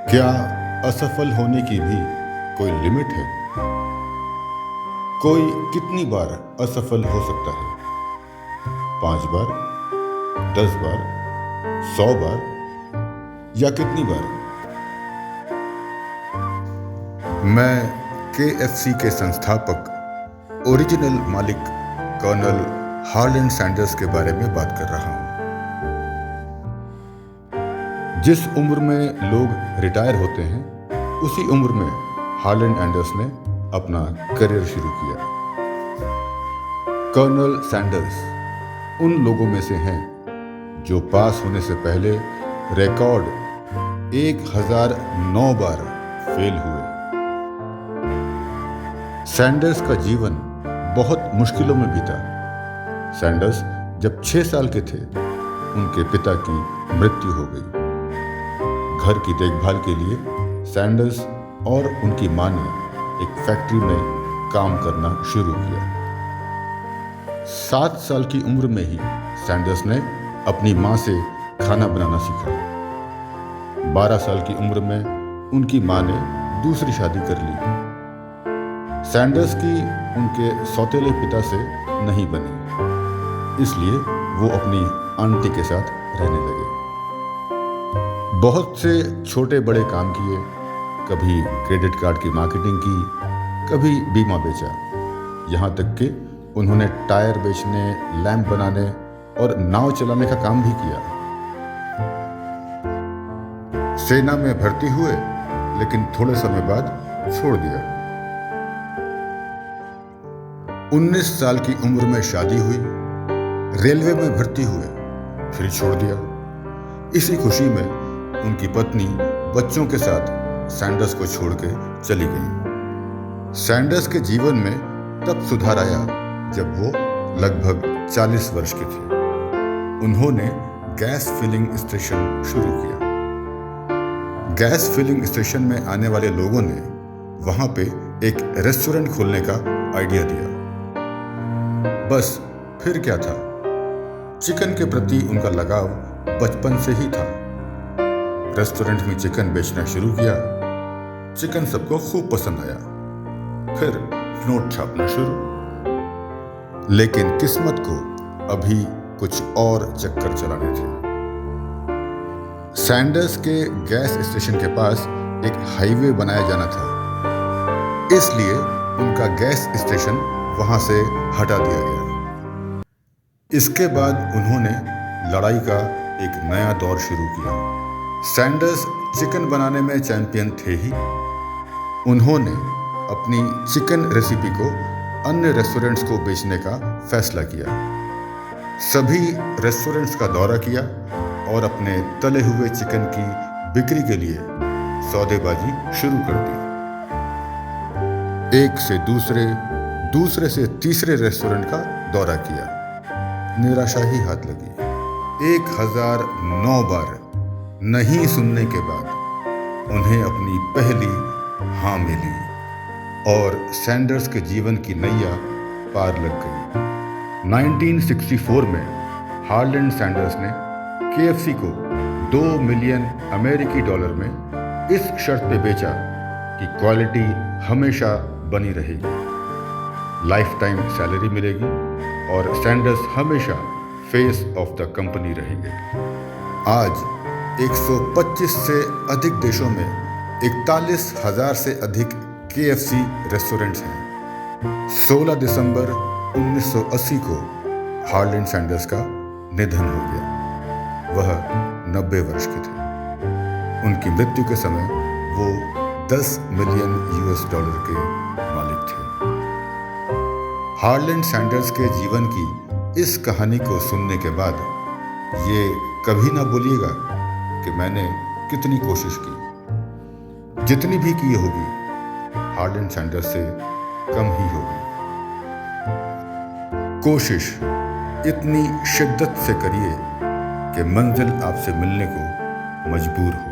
क्या असफल होने की भी कोई लिमिट है? कोई कितनी बार असफल हो सकता है? 5 बार, 10 बार, 100 बार या कितनी बार? मैं KFC के संस्थापक ओरिजिनल मालिक कर्नल हार्लैंड सैंडर्स के बारे में बात कर रहा हूं। जिस उम्र में लोग रिटायर होते हैं, उसी उम्र में हार्लैंड सैंडर्स ने अपना करियर शुरू किया। कर्नल सैंडर्स उन लोगों में से हैं जो पास होने से पहले रिकॉर्ड 1009 बार फेल हुए। सैंडर्स का जीवन बहुत मुश्किलों में बीता। सैंडर्स जब 6 साल के थे, उनके पिता की मृत्यु हो गई। घर की देखभाल के लिए सैंडर्स और उनकी मां ने एक फैक्ट्री में काम करना शुरू किया। 7 साल की उम्र में ही सैंडर्स ने अपनी मां से खाना बनाना सीखा। 12 साल की उम्र में उनकी मां ने दूसरी शादी कर ली। सैंडर्स की उनके सौतेले पिता से नहीं बनी, इसलिए वो अपनी आंटी के साथ रहने लगे। बहुत से छोटे बड़े काम किए, कभी क्रेडिट कार्ड की मार्केटिंग की, कभी बीमा बेचा। यहाँ तक कि उन्होंने टायर बेचने, लैंप बनाने और नाव चलाने का काम भी किया। सेना में भर्ती हुए, लेकिन थोड़े समय बाद छोड़ दिया। 19 साल की उम्र में शादी हुई, रेलवे में भर्ती हुए, फिर छोड़ दिया। इसी खुशी में उनकी पत्नी बच्चों के साथ सैंडर्स को छोड़ के चली गई। सैंडर्स के जीवन में तब सुधार आया जब वो लगभग 40 वर्ष के थे। उन्होंने गैस फिलिंग स्टेशन शुरू किया। गैस फिलिंग स्टेशन में आने वाले लोगों ने वहां पे एक रेस्टोरेंट खोलने का आइडिया दिया। बस फिर क्या था, चिकन के प्रति उनका लगाव बचपन से ही था। रेस्टोरेंट में चिकन बेचना शुरू किया। चिकन सबको खूब पसंद आया। फिर नोट छापना शुरू। लेकिन किस्मत को अभी कुछ और चक्कर चलाने थे। सैंडर्स के गैस स्टेशन के पास एक हाईवे बनाया जाना था, इसलिए उनका गैस स्टेशन वहां से हटा दिया गया। इसके बाद उन्होंने लड़ाई का एक नया दौर शुरू किया। सैंडर्स चिकन बनाने में चैंपियन थे ही। उन्होंने अपनी चिकन रेसिपी को अन्य रेस्टोरेंट्स को बेचने का फैसला किया। सभी रेस्टोरेंट्स का दौरा किया और अपने तले हुए चिकन की बिक्री के लिए सौदेबाजी शुरू कर दी। एक से दूसरे, दूसरे से तीसरे रेस्टोरेंट का दौरा किया। निराशा ही हाथ लगी। 1009 बार नहीं सुनने के बाद उन्हें अपनी पहली हाँ मिली और सैंडर्स के जीवन की नैया पार लग गई। 1964 में हार्लैंड सैंडर्स ने KFC को $2 मिलियन अमेरिकी डॉलर में इस शर्त पे बेचा कि क्वालिटी हमेशा बनी रहेगी, लाइफ टाइम सैलरी मिलेगी और सैंडर्स हमेशा फेस ऑफ द कंपनी रहेंगे। आज 125 से अधिक देशों में 41,000 से अधिक KFC रेस्टोरेंट्स हैं। 16 दिसंबर 1980 को हार्लैंड सैंडर्स का निधन हो गया। वह 90 वर्ष के थे। उनकी मृत्यु के समय वो $10 मिलियन के मालिक थे। हार्लैंड सैंडर्स के जीवन की इस कहानी को सुनने के बाद ये कभी ना बोलिएगा कि मैंने कितनी कोशिश की। जितनी भी की होगी, हार्लैंड सैंडर्स से कम ही होगी। कोशिश इतनी शिद्दत से करिए कि मंजिल आपसे मिलने को मजबूर हो।